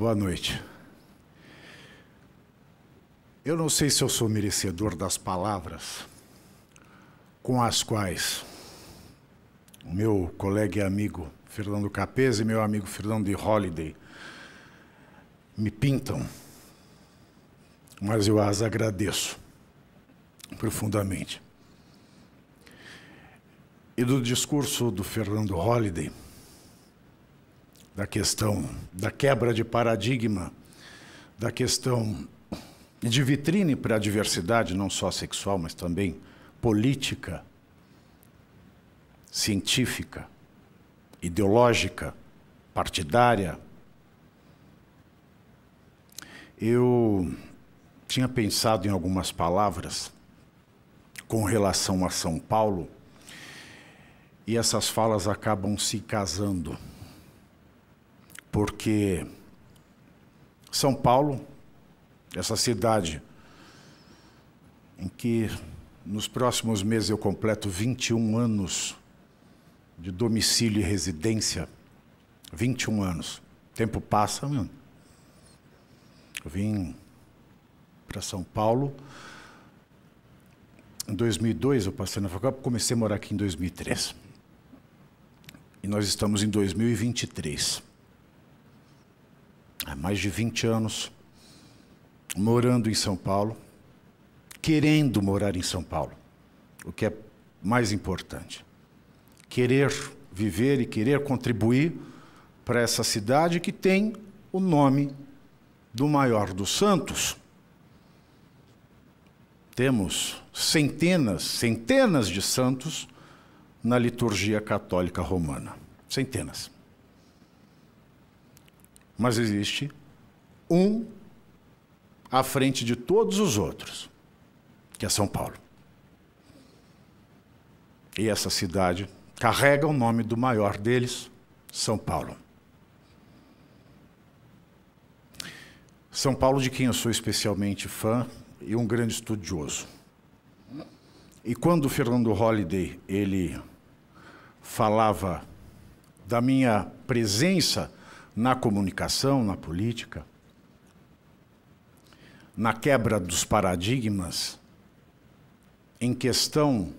Boa noite. Eu não sei se eu sou merecedor das palavras com as quais o meu colega e amigo Fernando Capese e meu amigo Fernando de Holliday me pintam, mas eu as agradeço profundamente. E do discurso do Fernando Holliday, da questão da quebra de paradigma, da questão de vitrine para a diversidade, não só sexual, mas também política, científica, ideológica, partidária. Eu tinha pensado em algumas palavras com relação a São Paulo, e essas falas acabam se casando, porque São Paulo, essa cidade em que nos próximos meses eu completo 21 anos de domicílio e residência, 21 anos. O tempo passa, mano. Eu vim para São Paulo em 2002, eu passei na faculdade, comecei a morar aqui em 2003. E nós estamos em 2023. Há mais de 20 anos morando em São Paulo, querendo morar em São Paulo, o que é mais importante. Querer viver e querer contribuir para essa cidade que tem o nome do maior dos santos. Temos centenas de santos na liturgia católica romana. Centenas. Mas existe um à frente de todos os outros, que é São Paulo. E essa cidade carrega o nome do maior deles, São Paulo. São Paulo, de quem eu sou especialmente fã e um grande estudioso. E quando o Fernando Holliday, ele falava da minha presença na comunicação, na política, na quebra dos paradigmas, em questão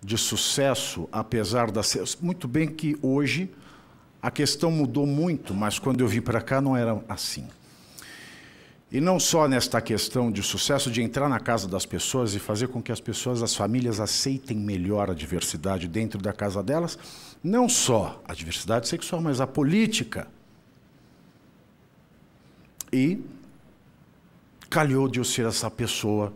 de sucesso, apesar da... Muito bem que hoje a questão mudou muito, mas quando eu vim para cá não era assim. E não só nesta questão de sucesso, de entrar na casa das pessoas e fazer com que as pessoas, as famílias, aceitem melhor a diversidade dentro da casa delas, não só a diversidade sexual, mas a política. E calhou de eu ser essa pessoa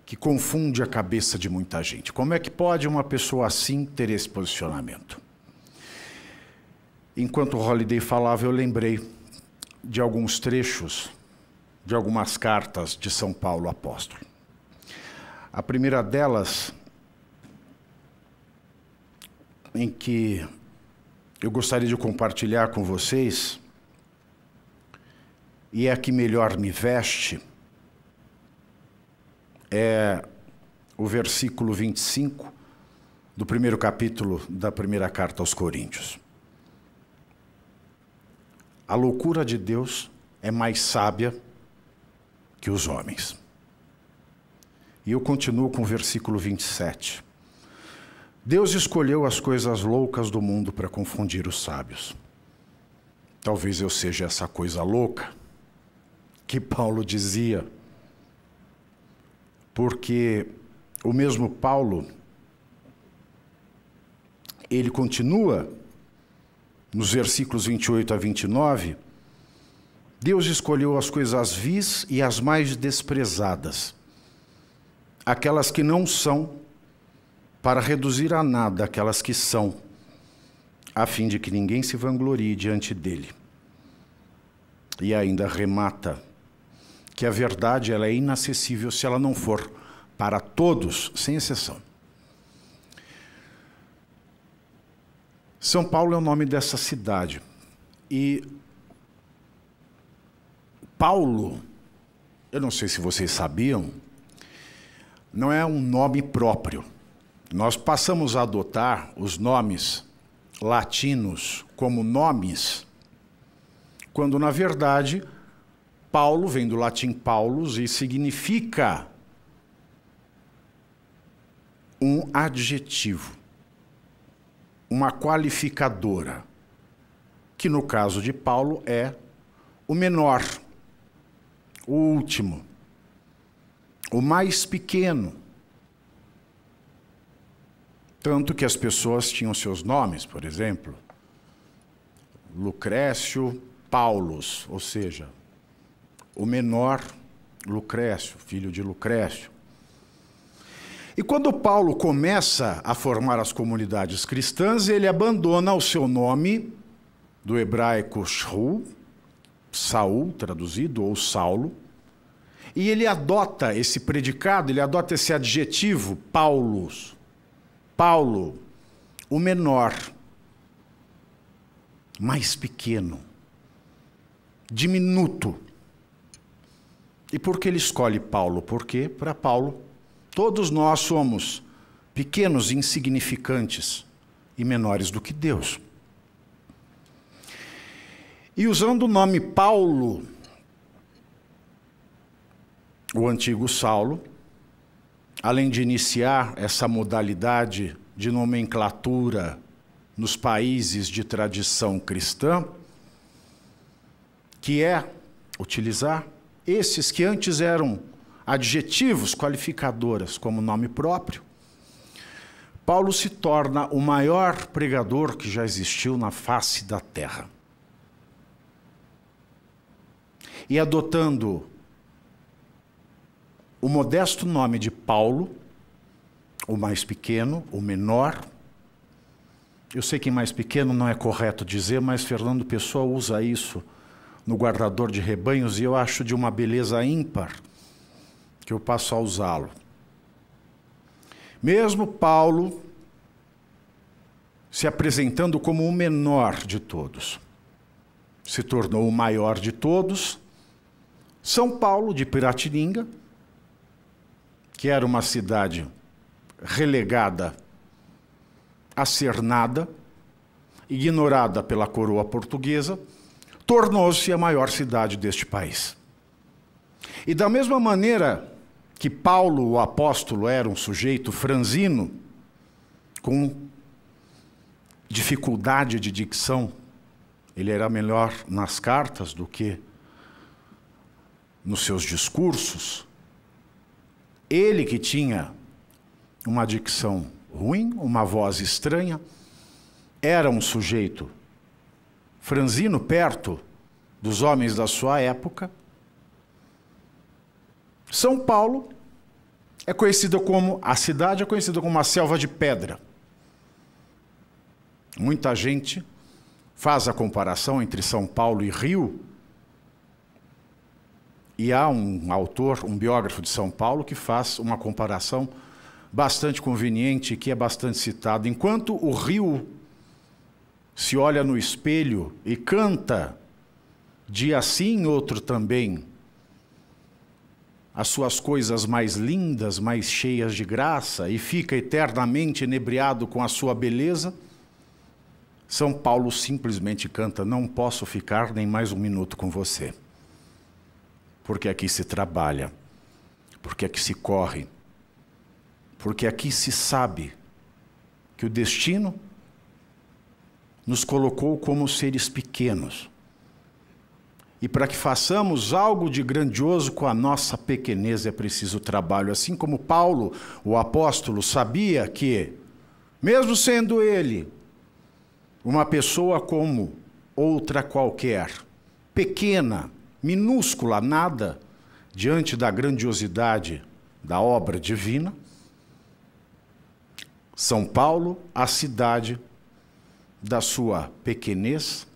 que confunde a cabeça de muita gente. Como é que pode uma pessoa assim ter esse posicionamento? Enquanto Holliday falava, eu lembrei de alguns trechos, de algumas cartas de São Paulo apóstolo. A primeira delas, em que eu gostaria de compartilhar com vocês, e é a que melhor me veste, é o versículo 25 do primeiro capítulo da primeira carta aos Coríntios. A loucura de Deus é mais sábia que os homens. E eu continuo com o versículo 27. Deus escolheu as coisas loucas do mundo para confundir os sábios. Talvez eu seja essa coisa louca que Paulo dizia, porque o mesmo Paulo, ele continua nos versículos 28 a 29, Deus escolheu as coisas vis e as mais desprezadas, aquelas que não são, para reduzir a nada aquelas que são, a fim de que ninguém se vanglorie diante dele. E ainda remata que a verdade ela é inacessível se ela não for para todos, sem exceção. São Paulo é o nome dessa cidade. E Paulo, eu não sei se vocês sabiam, não é um nome próprio. Nós passamos a adotar os nomes latinos como nomes quando na verdade Paulo vem do latim Paulus e significa um adjetivo, uma qualificadora, que no caso de Paulo é o menor, o último, o mais pequeno. Tanto que as pessoas tinham seus nomes, por exemplo, Lucrécio Paulus, ou seja, o menor Lucrécio, filho de Lucrécio. E quando Paulo começa a formar as comunidades cristãs, ele abandona o seu nome do hebraico Shaul, Saul, traduzido, ou Saulo, e ele adota esse predicado, ele adota esse adjetivo, Paulus, Paulo, o menor, mais pequeno, diminuto. E por que ele escolhe Paulo? Porque, para Paulo, todos nós somos pequenos, insignificantes e menores do que Deus. E usando o nome Paulo, o antigo Saulo, além de iniciar essa modalidade de nomenclatura nos países de tradição cristã, que é utilizar esses que antes eram adjetivos, qualificadoras, como nome próprio, Paulo se torna o maior pregador que já existiu na face da terra. E adotando o modesto nome de Paulo, o mais pequeno, o menor. Eu sei que mais pequeno não é correto dizer, mas Fernando Pessoa usa isso no Guardador de Rebanhos e eu acho de uma beleza ímpar que eu passo a usá-lo. Mesmo Paulo se apresentando como o menor de todos, se tornou o maior de todos. São Paulo de Piratininga, que era uma cidade relegada a ser nada, ignorada pela coroa portuguesa, tornou-se a maior cidade deste país. E da mesma maneira que Paulo, o apóstolo, era um sujeito franzino, com dificuldade de dicção, ele era melhor nas cartas do que nos seus discursos. Ele que tinha uma dicção ruim, uma voz estranha, era um sujeito franzino perto dos homens da sua época. São Paulo é conhecida como, a cidade é conhecida como uma selva de pedra. Muita gente faz a comparação entre São Paulo e Rio, e há um autor, um biógrafo de São Paulo, que faz uma comparação bastante conveniente, que é bastante citado. Enquanto o rio se olha no espelho e canta, dia sim, outro também, as suas coisas mais lindas, mais cheias de graça, e fica eternamente inebriado com a sua beleza, São Paulo simplesmente canta: não posso ficar nem mais um minuto com você. Porque aqui se trabalha, porque aqui se corre, porque aqui se sabe que o destino nos colocou como seres pequenos. E para que façamos algo de grandioso com a nossa pequenez é preciso trabalho. Assim como Paulo, o apóstolo, sabia que, mesmo sendo ele uma pessoa como outra qualquer, pequena, minúscula, nada, diante da grandiosidade da obra divina, São Paulo, a cidade da sua pequenez,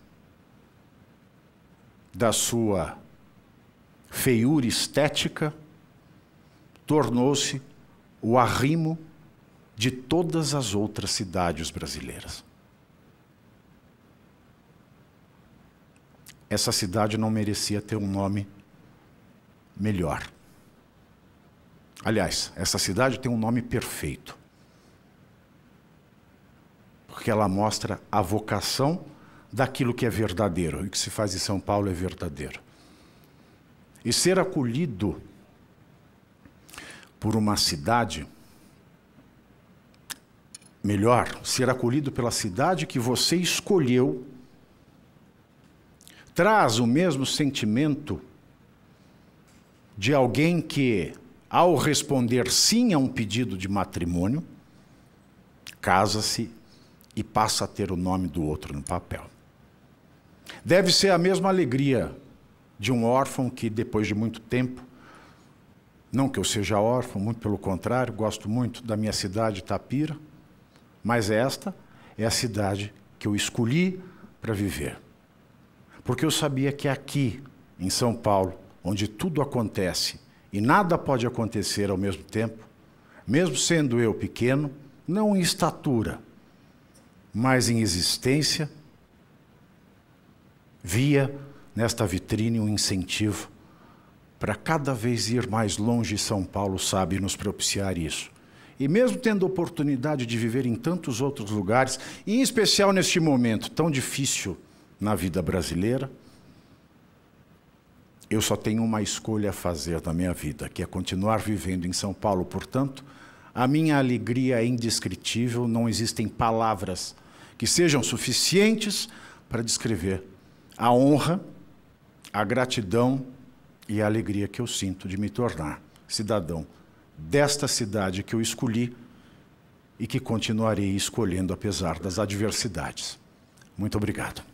da sua feiura estética, tornou-se o arrimo de todas as outras cidades brasileiras. Essa cidade não merecia ter um nome melhor. Aliás, essa cidade tem um nome perfeito, porque ela mostra a vocação daquilo que é verdadeiro. E o que se faz em São Paulo é verdadeiro. E ser acolhido por uma cidade, melhor, ser acolhido pela cidade que você escolheu, traz o mesmo sentimento de alguém que, ao responder sim a um pedido de matrimônio, casa-se e passa a ter o nome do outro no papel. Deve ser a mesma alegria de um órfão que, depois de muito tempo, não que eu seja órfão, muito pelo contrário, gosto muito da minha cidade, Itapira, mas esta é a cidade que eu escolhi para viver. Porque eu sabia que aqui, em São Paulo, onde tudo acontece e nada pode acontecer ao mesmo tempo, mesmo sendo eu pequeno, não em estatura, mas em existência, via nesta vitrine um incentivo para cada vez ir mais longe. São Paulo sabe nos propiciar isso. E mesmo tendo oportunidade de viver em tantos outros lugares, e em especial neste momento tão difícil na vida brasileira, eu só tenho uma escolha a fazer na minha vida, que é continuar vivendo em São Paulo. Portanto, a minha alegria é indescritível, não existem palavras que sejam suficientes para descrever a honra, a gratidão e a alegria que eu sinto de me tornar cidadão desta cidade que eu escolhi e que continuarei escolhendo apesar das adversidades. Muito obrigado.